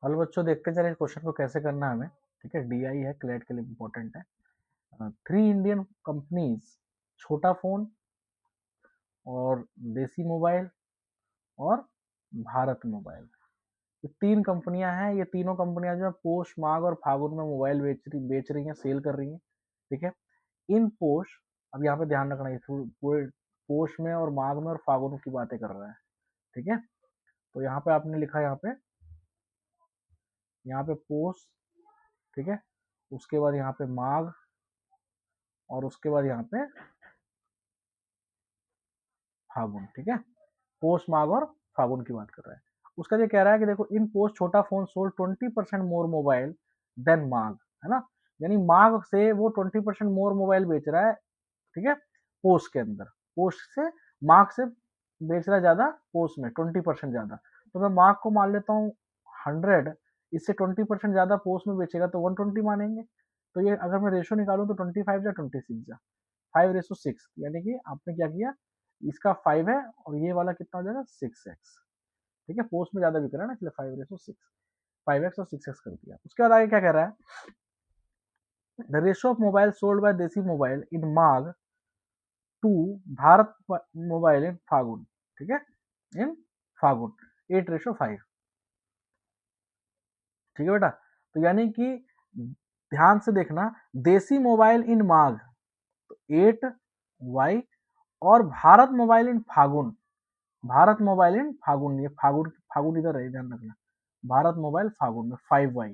Hello बच्चों, देखते हैं चलिए क्वेश्चन को कैसे करना है हमें। ठीक है, डीआई है, क्लेट के लिए इम्पोर्टेंट है। 3 इंडियन कंपनीज, छोटा फोन और देसी मोबाइल और भारत मोबाइल, ये 3 कंपनियां हैं। ये तीनों कंपनियां जो है पोष, माघ और फागुन में मोबाइल बेच रही हैं, सेल कर रही हैं। ठीक है, इन पोष, अब यहाँ पे ध्यान रखना है, पूरे पोष में और माघ में और फागुन की बातें कर रहा है। ठीक है, तो यहाँ पे आपने लिखा है, यहाँ पे पोष। ठीक है, उसके बाद यहाँ पे माघ और उसके बाद यहाँ पे फागुन। ठीक है, पोष, माघ और फागुन की बात कर रहा है। उसका ये कह रहा है कि देखो, इन पोस्ट छोटा फोन सोल्ड 20% मोर मोबाइल देन माघ, है ना। यानी माघ से वो 20% मोर मोबाइल बेच रहा है। ठीक है, पोस्ट के अंदर, पोस्ट से माघ से बेच रहा है ज्यादा, पोस्ट में 20% ज्यादा। तो मैं माघ को मान लेता हूँ 100, इससे 20% ज्यादा पोस्ट में बेचेगा तो 120 मानेंगे। तो ये अगर मैं रेशो निकालूं तो 25 या 26 जा 5:6, यानी कि आपने क्या किया, इसका 5 है और ये वाला कितना हो जाएगा 6x। ठीक है, पोस्ट में ज्यादा बिक रहा है ना, इसलिए 5:6, 5x और 6x कर दिया। उसके बाद आगे क्या कह रहा है, the ratio of mobile sold by Desi mobile in Magh to Bharat mobile in Phagun. ठीक है, इन फागुन 8:5। ठीक है बेटा, तो यानी कि ध्यान से देखना, देसी मोबाइल इन माघ तो 8y, और Bharat mobile in Phagun, Bharat mobile in फागुन, ये फागुन फागुन इधर है, ध्यान रखना। भारत मोबाइल फागुन में 5y,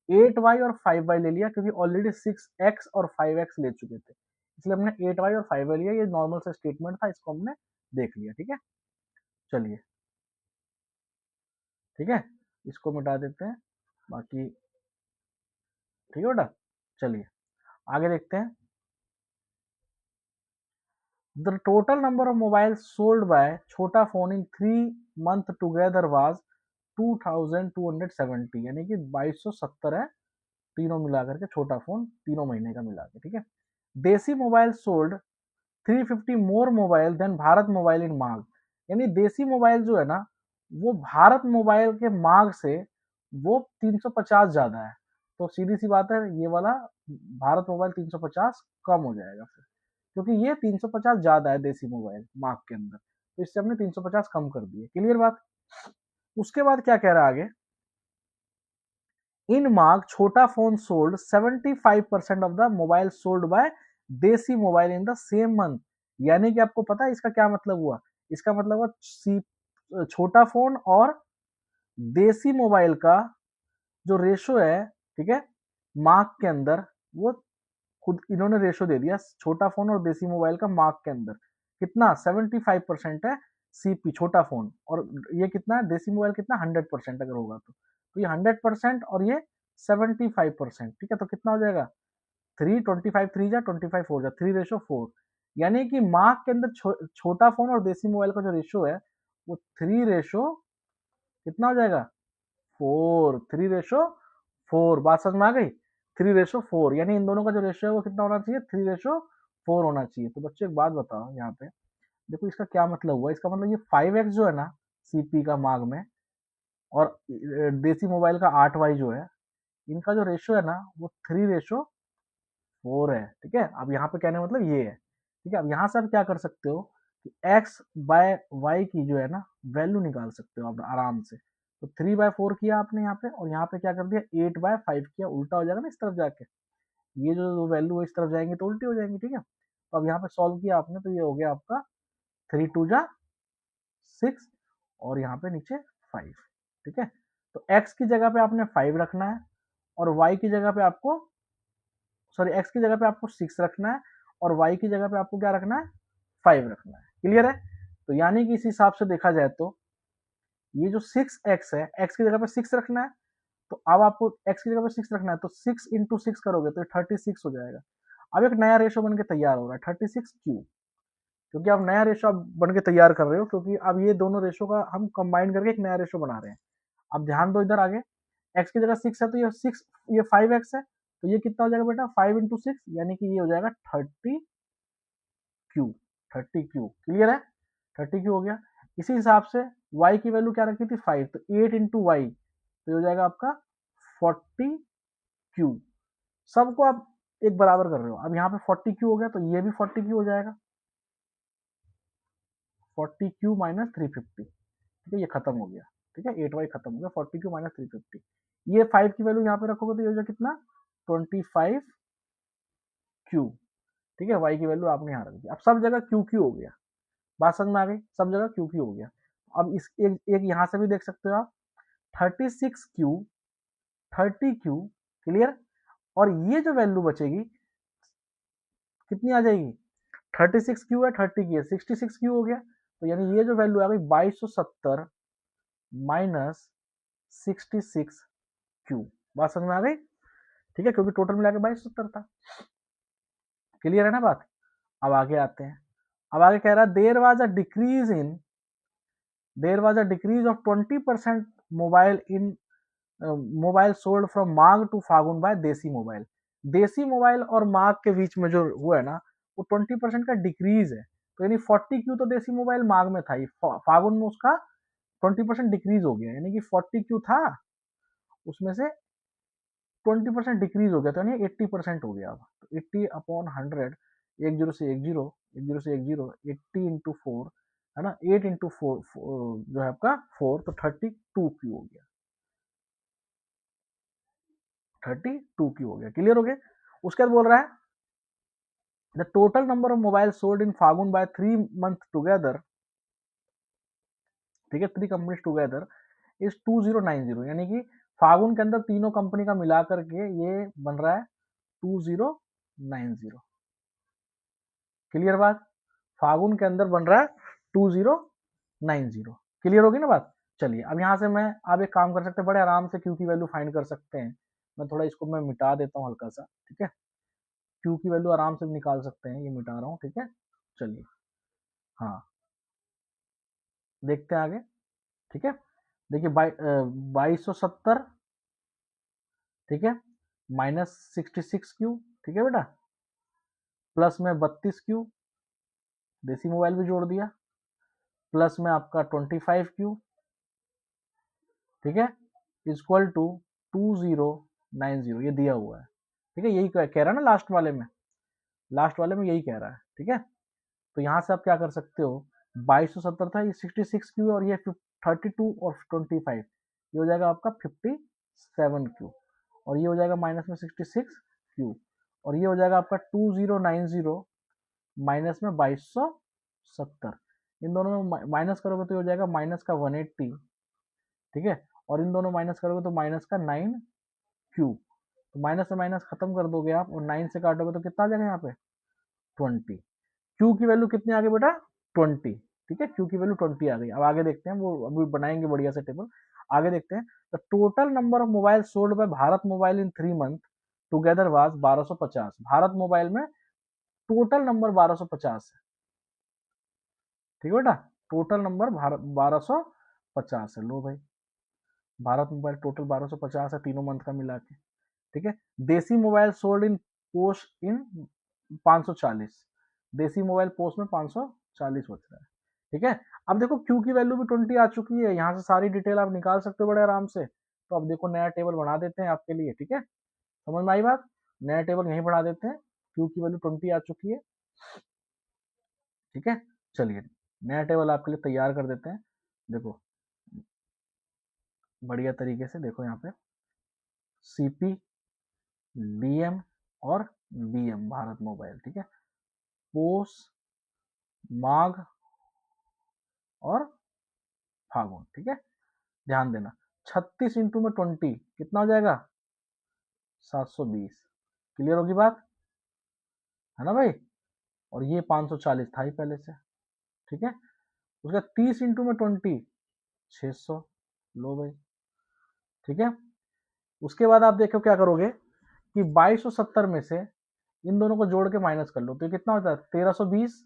8y और 5y ले लिया क्योंकि ऑलरेडी 6x और 5x ले चुके थे, इसलिए हमने 8y और 5y लिया। ये नॉर्मल सा स्टेटमेंट था, इसको हमने देख लिया। ठीक है, चलिए, ठीक है, इसको मिटा देते हैं, बाकी ठीक है बेटा। चलिए आगे देखते हैं, the total number of mobile sold by Chhota phone in 3 month together was 2270, यानी कि 2270 है, तीनों मिला करके, छोटा फोन तीनों महीने का मिला के। ठीक है, देसी मोबाइल सोल्ड 350 मोर मोबाइल देन भारत मोबाइल इन मार्ग, यानी देसी मोबाइल जो है ना, वो भारत मोबाइल के मार्ग से वो 350 ज्यादा है। तो सीधी सी बात है, ये वाला भारत मोबाइल 350 कम हो जाएगा फिर, क्योंकि ये 350 ज्यादा है देसी मोबाइल मार्क के अंदर, तो इससे हमने 350 कम कर दिए। क्लियर बात। उसके बाद क्या कह रहा है आगे, in March Chhota phone sold 75% of the mobile sold by Desi mobile in the same month, यानी कि आपको पता है इसका क्या मतलब हुआ, इसका मतलब हुआ छोटा फोन और देसी मोबाइल का जो रेशो है, ठीक है, मार्क के अंदर, वो खुद इन्होंने रेशो दे दिया, छोटा फोन और देसी मोबाइल का मार्क के अंदर कितना 75% है सीपी छोटा फोन, और ये कितना है देसी मोबाइल, कितना 100% अगर होगा तो ये 100% और ये 75%। ठीक है, तो कितना हो जाएगा 325, 3 जा 25 4 जा 3:4, यानी कि मार्क के अंदर छोटा फोन और देसी मोबाइल का जो रेशो है वो 3 कितना हो जाएगा 4, 3:4। बात समझ में आ गई, 3:4, यानी इन दोनों का जो रेशियो है वो कितना होना चाहिए, 3:4 होना चाहिए। तो बच्चे एक बात बताओ, यहाँ पे देखो इसका क्या मतलब हुआ, इसका मतलब ये 5x जो है ना सीपी का मार्ग में, और देसी मोबाइल का 8y जो है, इनका जो रेशियो है ना वो 3:4 है। ठीक है, अब यहाँ पे कहने का मतलब ये है। ठीक है, अब यहाँ से आप क्या कर सकते हो कि x/y की जो है ना वैल्यू निकाल सकते हो आप आराम से। तो 3/4 किया आपने यहाँ पे, और यहाँ पे क्या कर दिया 8/5 किया, उल्टा हो जाएगा ना इस तरफ जाके, ये जो वैल्यू है इस तरफ जाएंगे तो उल्टी हो जाएंगी। ठीक है, तो अब यहाँ पे सॉल्व किया आपने तो ये हो गया आपका 3×2 = 6, और यहाँ पे नीचे 5। ठीक है, तो x की जगह पे आपने 5 रखना है, और y की जगह पे आपको, सॉरी, x की जगह पे आपको 6 रखना है, और y की जगह पे आपको क्या रखना है 5 रखना है। क्लियर है, तो यानी कि इस हिसाब से देखा जाए तो ये जो 6x है, x की जगह पे 6 रखना है, तो अब आपको x की जगह पे 6 रखना है, तो 6 × 6 करोगे तो 36 हो जाएगा। अब एक नया रेशो बन के तैयार हो रहा है 36 क्यों, क्योंकि आप नया रेशो आप बन के तैयार कर रहे हो, क्योंकि अब ये दोनों रेशो का हम कंबाइन करके एक नया रेशो बना रहे हैं। अब ध्यान दो इधर आगे, x की जगह 6 है तो ये 5x है, तो ये कितना हो जाएगा बेटा 5 × 6, यानी कि ये हो जाएगा 30 क्यू, 30 क्यू। क्लियर है, 30 क्यू हो गया। इसी हिसाब से y की वैल्यू क्या रखी थी 5, तो 8 × y, तो ये हो जाएगा आपका 40Q। सबको आप एक बराबर कर रहे हो। अब यहाँ पे 40Q हो गया तो ये भी 40Q हो जाएगा, 40Q माइनस 350। ठीक है, ये खत्म हो गया। ठीक है, 8y खत्म हो गया, 40Q माइनस 350। ये 5 की वैल्यू यहाँ पे रखोगे तो ये हो जाएगा कितना, 25Q। ठीक है, y की वैल्यू आपने यहाँ रख दी। अब सब जगह QQ हो गया। बात समझ में आ गई, सब जगह QQ हो गया। अब इस एक यहाँ से भी देख सकते हो आप, 36Q, 30Q। क्लियर। और ये जो वैल्यू बचेगी कितनी आ जाएगी, 36Q है, 30 की है, 66Q हो गया। तो यानी ये जो वैल्यू आ गई 2270 माइनस 66Q। बात समझ में आ गई। ठीक है, क्योंकि टोटल मिला के 2270 था। क्लियर है ना बात। अब आगे आते हैं। अब आगे कह रहा है there was a decrease of 20% mobile in mobile sold from मार्ग to Phagun by Desi mobile. Desi mobile और मार्ग के बीच में जो हुआ है ना, वो 20% का डिक्रीज है। तो यानी 40Q तो देसी मोबाइल मार्ग में था ही, फागुन में उसका 20% डिक्रीज हो गया। यानी कि 40Q था, उसमें से 20% डिक्रीज हो गया, तो यानी 80% हो गया। अब तो 80/100, 10 से 10, 10 से 10, 80 इंटू 4 है ना, 8 इंटू 4 जो है आपका 4, तो 32Q हो गया, 32Q हो गया। क्लियर हो गया। उसके बाद बोल रहा है the total number of mobile sold in Phagun by 3 month together. ठीक है, 3 कंपनीज टुगेदर इज 2090। यानी कि फागुन के अंदर तीनों कंपनी का मिला करके ये बन रहा है 2090। क्लियर बात। फागुन के अंदर बन रहा है 2090। क्लियर होगी ना बात। चलिए, अब यहाँ से मैं, आप एक काम कर सकते हैं, बड़े आराम से क्यू की वैल्यू फाइंड कर सकते हैं। मैं थोड़ा इसको मैं मिटा देता हूँ हल्का सा। ठीक है, क्यू की वैल्यू आराम से निकाल सकते हैं, ये मिटा रहा हूँ। ठीक है, चलिए, हाँ, देखते हैं आगे। ठीक है, देखिए 2270, ठीक है, माइनस 66Q। ठीक है बेटा, प्लस में 32Q, देसी मोबाइल भी जोड़ दिया, प्लस में आपका 25Q। ठीक है, इक्वल टू 2090, ये दिया हुआ है। ठीक है, यही कह रहा है ना लास्ट वाले में, लास्ट वाले में यही कह रहा है। ठीक है, तो यहाँ से आप क्या कर सकते हो, 2270 था, ये 66Q और ये 32 और 25, ये हो जाएगा आपका 57Q। और ये हो जाएगा माइनस में 66Q, और ये हो जाएगा आपका 2090 माइनस में 2270। इन दोनों में माइनस करोगे तो हो जाएगा माइनस का 180। ठीक है, और इन दोनों माइनस करोगे तो माइनस का 9Q। तो माइनस से माइनस खत्म कर दोगे आप, और 9 से काटोगे तो कितना आ जाएगा यहाँ पे, 20। क्यू की वैल्यू कितनी आ गई बेटा, 20। ठीक है, क्यू की वैल्यू 20 आ गई। अब आगे देखते हैं, वो अभी बनाएंगे बढ़िया से टेबल। आगे देखते हैं, the total number of mobile sold bye Bharat mobile in 3 month together was 1250। Bharat mobile में टोटल नंबर 1250 है। ठीक है बेटा, टोटल नंबर भारत 1250 है। लो भाई, भारत मोबाइल टोटल 1250 है, तीनों मंथ का मिला के। ठीक है, देसी मोबाइल सोल्ड इन पोस्ट इन 540, देसी मोबाइल पोस्ट में 540 बच रहा है। ठीक है, अब देखो क्यू की वैल्यू भी 20 आ चुकी है, यहाँ से सारी डिटेल आप निकाल सकते हो बड़े आराम से। तो अब देखो नया टेबल बना देते हैं आपके लिए। ठीक है, समझ में आई बात। नया टेबल यहीं बढ़ा देते हैं, क्यू की वैल्यू 20 आ चुकी है। ठीक है, चलिए नया टेबल आपके लिए तैयार कर देते हैं। देखो बढ़िया तरीके से देखो, यहाँ पे सीपी, डीएम और बीएम भारत मोबाइल। ठीक है, पोस, माघ और फागुन। ठीक है, ध्यान देना, 36 इंटू में 20 कितना हो जाएगा, 720। क्लियर होगी बात, है ना भाई। और ये 540 था ही पहले से। ठीक है, उसका 30 इंटू में 20, 600। लो भाई, ठीक है। उसके बाद आप देखो क्या करोगे कि 2270 में से इन दोनों को जोड़ के माइनस कर लो, तो ये कितना होता है, 1320।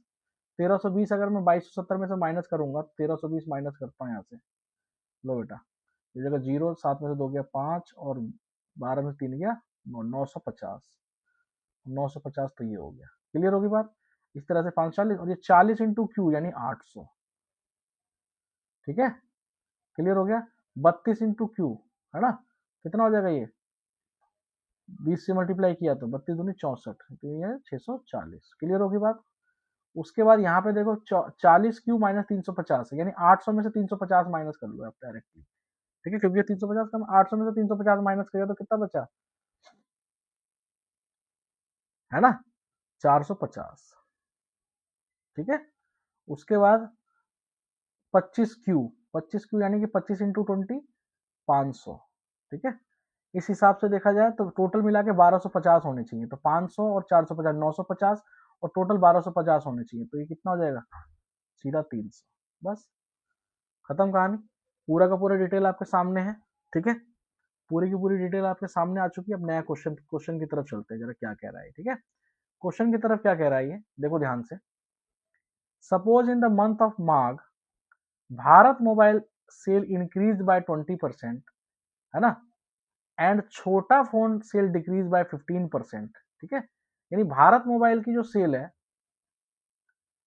1320 अगर मैं 2270 में से माइनस करूंगा, 1320 माइनस करता हूँ यहाँ से। लो बेटा, ये जगह 0, 7 में से 2 गया 5, और 12 में से 3 गया 9, 950। 950 तो ये हो गया। क्लियर होगी बात। इस तरह से 540, और ये 40 इंटू क्यू यानी 800। ठीक है, क्लियर हो गया। 32 इंटू क्यू है ना, कितना हो जाएगा ये, 20 से मल्टीप्लाई किया तो 32 दूनी 64, तो ये 640। क्लियर होगी बात। उसके बाद यहाँ पे देखो 40 क्यू माइनस 350 है, यानी 800 में से 350 माइनस कर लो आप डायरेक्टली, ठीक है, क्योंकि 350 कम, 800 में से 350 माइनस करिए तो कितना बचा, है ना, 450, ठीक है। उसके बाद 25 क्यू, 25 क्यू यानी कि 25 इंटू 20, 500, ठीक है। इस हिसाब से देखा जाए तो टोटल मिला के 1250 होने चाहिए, तो 500 और 450 950, और टोटल 1250 होने चाहिए, तो ये कितना हो जाएगा, सीधा 300। बस खत्म कहानी, पूरा का पूरा डिटेल आपके सामने है, ठीक है, पूरी की पूरी डिटेल आपके सामने आ चुकी है। अब नया क्वेश्चन क्वेश्चन की तरफ चलते हैं, जरा क्या कह रहा है, ठीक है। क्वेश्चन की तरफ क्या कह रहा है ये देखो ध्यान से। Suppose in the month of March Bharat mobile sale increase by 20%, है ना, and Chhota phone cell decrease by 15%, ठीक है। यानी भारत मोबाइल की जो सेल है,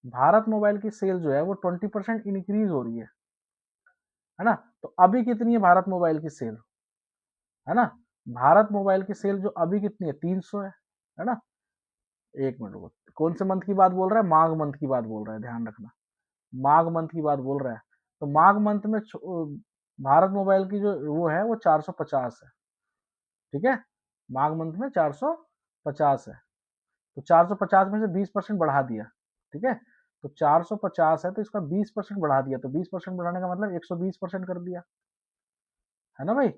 भारत मोबाइल की सेल जो है वो 20% इंक्रीज हो रही है ना। तो अभी कितनी है भारत मोबाइल की सेल, है ना, भारत मोबाइल की सेल जो अभी कितनी है, 300 है ना। एक मिनट रुको, कौन से मंथ की बात बोल रहा है, माघ मंथ की बात बोल रहा है, ध्यान रखना, माघ मंथ की बात बोल रहा है। तो माघ मंथ में भारत मोबाइल की जो वो है वो 450 है, ठीक है, माघ मंथ में 450 है। तो 450 में से 20% बढ़ा दिया, ठीक है, तो 450 है तो इसका 20% बढ़ा दिया, तो 20% बढ़ाने का मतलब 120% कर दिया, है ना भाई,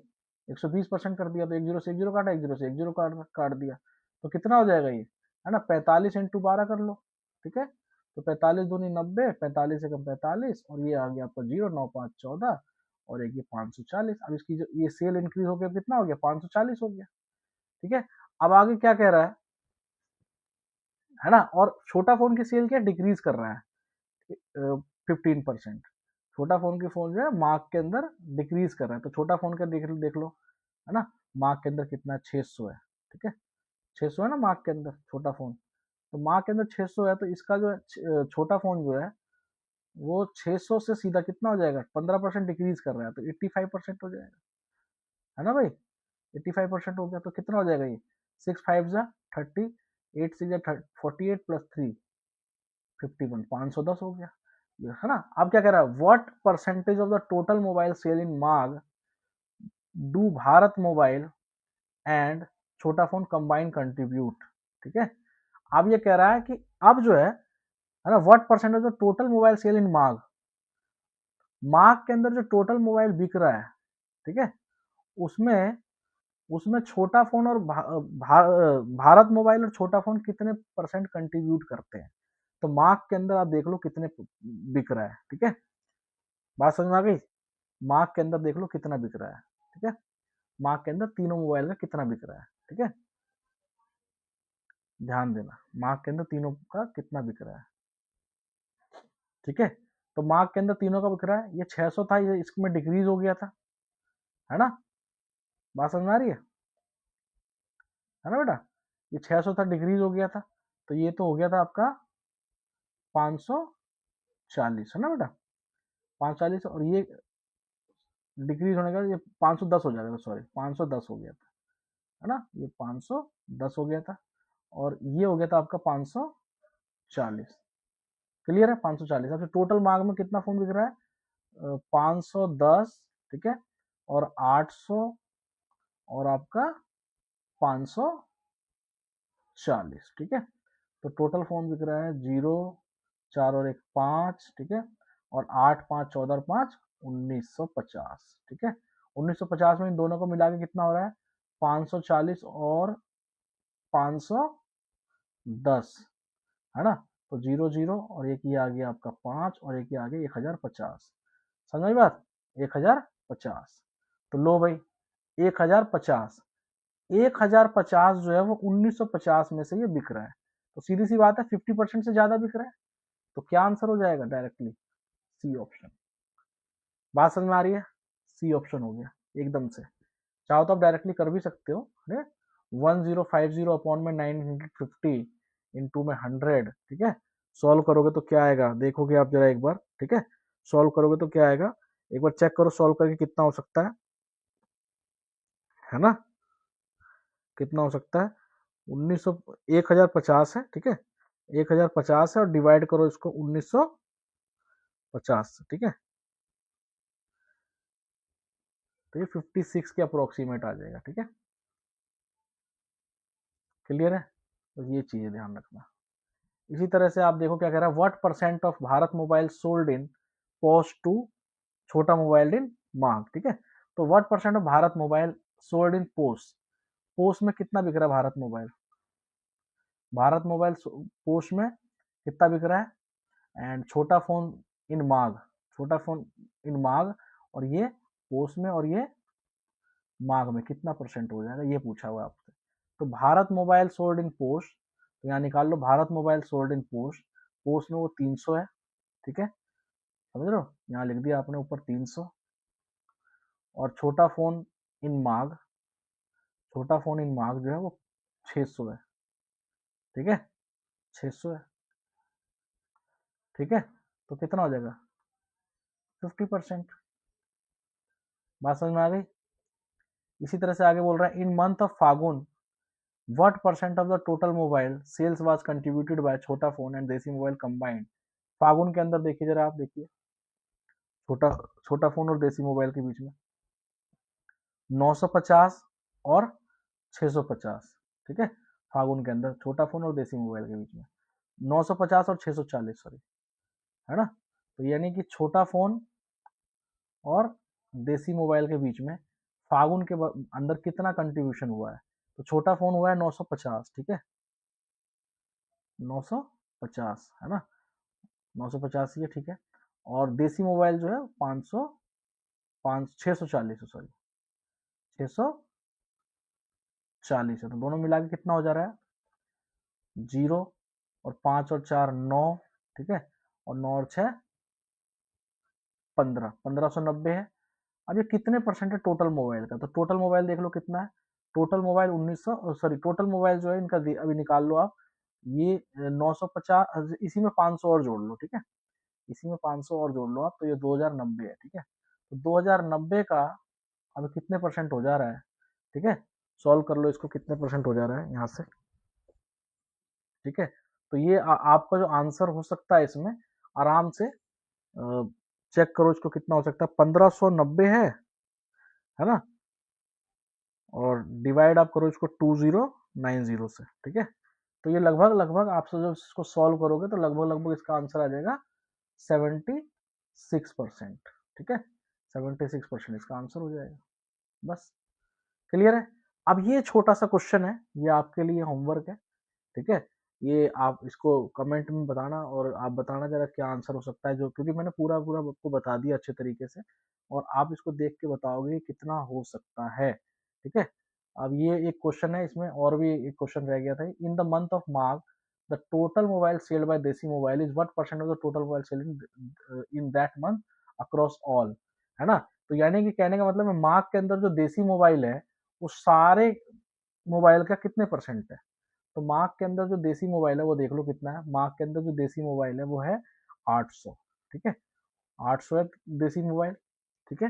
120% कर दिया, तो एक जीरो से एक जीरो काटा, एक जीरो से एक जीरो काट काट दिया, तो कितना हो जाएगा ये, है ना, 45 इंटू 12 कर लो, ठीक है। तो 45 दूनी 90, 45 से कम 45, और ये आ गया आपका जीरो, 9 5 14, और एक ये 540। अब इसकी जो ये सेल इंक्रीज हो गया कितना हो गया, 540 हो गया, ठीक है। अब आगे क्या कह रहा है ना, और छोटा फोन की सेल क्या डिक्रीज कर रहा है, 15%, छोटा फोन की फोन जो है मार्क के अंदर डिक्रीज कर रहा है, तो छोटा फोन का देख लो, है ना, मार्क के अंदर कितना 600 है, ठीक है, 600 है ना मार्क के अंदर छोटा फोन, तो मार्क के अंदर 600 है, तो इसका जो है छोटा फोन जो है वो 600 से सीधा कितना हो जाएगा, 15% डिक्रीज कर रहा है, तो 85% हो जाएगा, है ना भाई, 85% हो गया, तो कितना हो जाएगा ये, 6 5 जा 30, 8 6 जा 48 प्लस 3 51, 510 हो गया, है ना। अब क्या कह रहा है, what percentage of the total mobile sale in Magh do Bharat mobile and Chhota phone combine contribute, ठीक है। अब ये कह रहा है कि अब जो है ना, what percentage of total mobile sale in Magh, Magh के अंदर जो टोटल मोबाइल बिक रहा है, ठीक है, उसमें उसमें छोटा फोन और भारत मोबाइल और छोटा फोन कितने परसेंट कंट्रीब्यूट करते हैं, तो मार्क के अंदर आप देख लो कितने बिक रहा है, ठीक है, बात समझ में आ गई। मार्क के अंदर देख लो कितना बिक रहा है, ठीक है, मार्क के अंदर तीनों मोबाइल का कितना बिक रहा है, ठीक है, ध्यान देना, मार्क के अंदर तीनों का कितना बिक रहा है, ठीक है। तो मार्क के अंदर तीनों का बिक रहा है, ये 600 था, ये इसमें डिक्रीज हो गया था, है ना, बात समझ में आ रही है ना बेटा, ये 600 था डिक्रीज हो गया था, तो ये तो हो गया था आपका 540, है ना बेटा, 540, और ये डिक्रीज होने का ये 510 हो जाएगा, सॉरी 510 हो गया था, है ना, ये 510 हो गया था, और ये हो गया था आपका 540। क्लियर है, 540। अब टोटल मार्क में कितना फोन बिक रहा है, 510, ठीक है, और 800, और आपका 540, ठीक है। तो टोटल फोन बिक रहा है 0 4 और 1 5, ठीक है, और 8 5 14 और 5 1950, ठीक है। 1950 में इन दोनों को मिला के कितना हो रहा है, 540 और 510, है ना, तो 0 0, और एक ये आ गया आपका 5, और एक ये आ गया 1050, समझ में बात, 1050। तो लो भाई 1050, 1050 जो है वो 1950 में से ये बिक रहा है, तो सीधी सी बात है 50% से ज्यादा बिक रहा है, तो क्या आंसर हो जाएगा, डायरेक्टली सी ऑप्शन। बात समझ में आ रही है, सी ऑप्शन हो गया एकदम से। चाहो तो आप डायरेक्टली कर भी सकते हो, अरे 1050 अपॉन में 950 इंटू में 100, ठीक है, सॉल्व करोगे तो क्या आएगा देखोगे आप जरा एक बार, ठीक है, सॉल्व करोगे तो क्या आएगा, एक बार चेक करो सॉल्व करके कितना हो सकता है। है ना, कितना हो सकता है 1900, 1050 है, ठीक है, 1050 है और डिवाइड करो इसको 1950 से, ठीक है, तो ये 56 के अप्रोक्सीमेट आ जाएगा, ठीक है, क्लियर है, तो ये चीजें ध्यान रखना। इसी तरह से आप देखो क्या कह रहा है, what percent of Bharat mobile sold in post to Chhota mobile in मांग, ठीक है, तो what percent of Bharat mobile sold in post, post में कितना बिक रहा है Bharat mobile, Bharat mobile post में कितना बिक रहा है, एंड छोटा फोन इन मांग, छोटा फोन इन मांग, और ये पोस्ट में और ये मांग में कितना परसेंट हो जाएगा, ये पूछा हुआ आपसे। तो Bharat mobile sold in Paush, तो यहाँ निकाल लो Bharat mobile sold in post, post में वो 300 है, ठीक है, समझ रहे हो, यहाँ लिख दिया आपने ऊपर 300, और छोटा फोन इन मांग, छोटा फोन इन मार्क जो है वो 600 है, ठीक है, 600 है, ठीक है, तो कितना हो जाएगा 50%, बात समझ में आ गई। इसी तरह से आगे बोल रहा है, in month of Phagun what percent of the total mobile sales was contributed by Chhota phone and Desi mobile combined, Phagun के अंदर देखिए जरा, आप देखिए छोटा छोटा फोन और देसी मोबाइल के बीच में 950 और 650, ठीक है, फागुन के अंदर छोटा फोन और देसी मोबाइल के बीच में 950 और 640, सॉरी, है ना, तो यानी कि छोटा फोन और देसी मोबाइल के बीच में फागुन के अंदर कितना कंट्रीब्यूशन हुआ है, तो छोटा फोन हुआ है 950, ठीक है, 950 है ना, 950 ही है, ठीक है, और देसी मोबाइल जो है 500, 640 है, सॉरी 640 है, तो दोनों मिला के कितना हो जा रहा है, 0 और 5 और 4 9, ठीक है, और 9 और 6 15, 1590 है। अब ये कितने परसेंट है टोटल मोबाइल का, तो टोटल मोबाइल देख लो कितना है, total mobile 1900, sorry total mobile जो है इनका अभी निकाल लो आप, ये 950, इसी में 500 और जोड़ लो, ठीक है, इसी में 500 और जोड़ लो आप, तो ये 2090 है, ठीक है, तो 2090 का अब कितने परसेंट हो जा रहा है, ठीक है, सॉल्व कर लो इसको, कितने परसेंट हो जा रहा है यहाँ से, ठीक है, तो ये आपका जो आंसर हो सकता है इसमें, आराम से चेक करो इसको, कितना हो सकता है 1590 है ना, और डिवाइड आप करो इसको 2090 से, ठीक है, तो ये लगभग लगभग आपसे जब इसको सॉल्व करोगे तो लगभग लगभग इसका आंसर आ जाएगा 76%, ठीक है, 76% इसका आंसर हो जाएगा, बस, क्लियर है। अब ये छोटा सा क्वेश्चन है, ये आपके लिए होमवर्क है, ठीक है, ये आप इसको कमेंट में बताना और आप बताना जरा क्या आंसर हो सकता है, जो क्योंकि मैंने पूरा पूरा आपको बता दिया अच्छे तरीके से, और आप इसको देख के बताओगे कितना हो सकता है, ठीक है। अब ये एक क्वेश्चन है, इसमें और भी एक क्वेश्चन रह गया था, in the month of March the total mobile sold by Desi mobile is what percent of the total mobile sale in that month across all, है ना, तो यानी कि कहने का मतलब है मार्च के अंदर जो देसी मोबाइल है वो सारे मोबाइल का कितने परसेंट है, तो मार्क के अंदर जो देसी मोबाइल है वो देख लो कितना है, मार्क के अंदर जो देसी मोबाइल है वो है 800, ठीक है, 800 है देसी मोबाइल, ठीक है,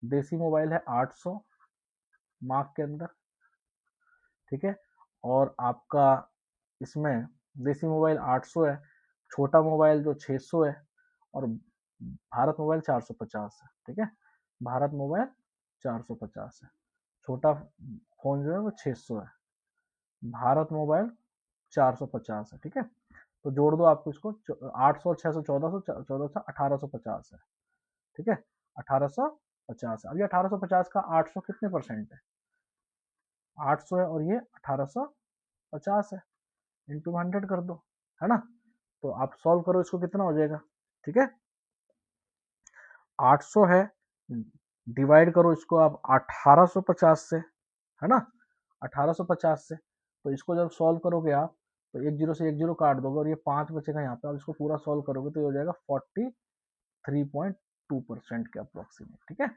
देसी मोबाइल है 800 मार्क के अंदर, ठीक है, और आपका इसमें देसी मोबाइल 800 है, छोटा मोबाइल जो 600 है, और भारत मोबाइल 450 है, ठीक है, भारत मोबाइल 450 है, छोटा फोन जो है वो 600 है, भारत मोबाइल 450 है, ठीक है, तो जोड़ दो आपको इसको, 800 600 1400 1400 1850 है, ठीक है, 1850 है। अब ये 1850 का 800 कितने परसेंट है, 800 है और ये 1850 है, इंटू 100 कर दो, है ना, तो आप सॉल्व करो इसको, कितना हो जाएगा, ठीक है, 800 है, डिवाइड करो इसको आप 1850 से, है ना, 1850 से, तो इसको जब सॉल्व करोगे आप, तो एक जीरो से एक जीरो काट दोगे और ये 5 बचेगा यहाँ पे, आप इसको पूरा सॉल्व करोगे तो ये हो जाएगा 43.2% के अप्रोक्सीमेट, ठीक है,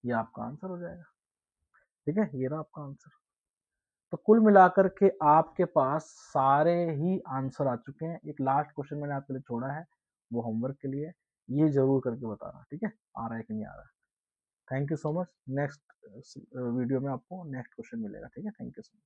ये आपका आंसर हो जाएगा, ठीक है, ये रहा आपका आंसर। तो कुल मिलाकर के आपके पास सारे ही आंसर आ चुके हैं, एक लास्ट क्वेश्चन मैंने आपके लिए छोड़ा है वो होमवर्क के लिए, ये जरूर करके बताना, ठीक है, आ रहा है कि नहीं आ रहा है। Thank you so much. Next video में आपको नेक्स्ट क्वेश्चन मिलेगा, ठीक है? Thank you so much.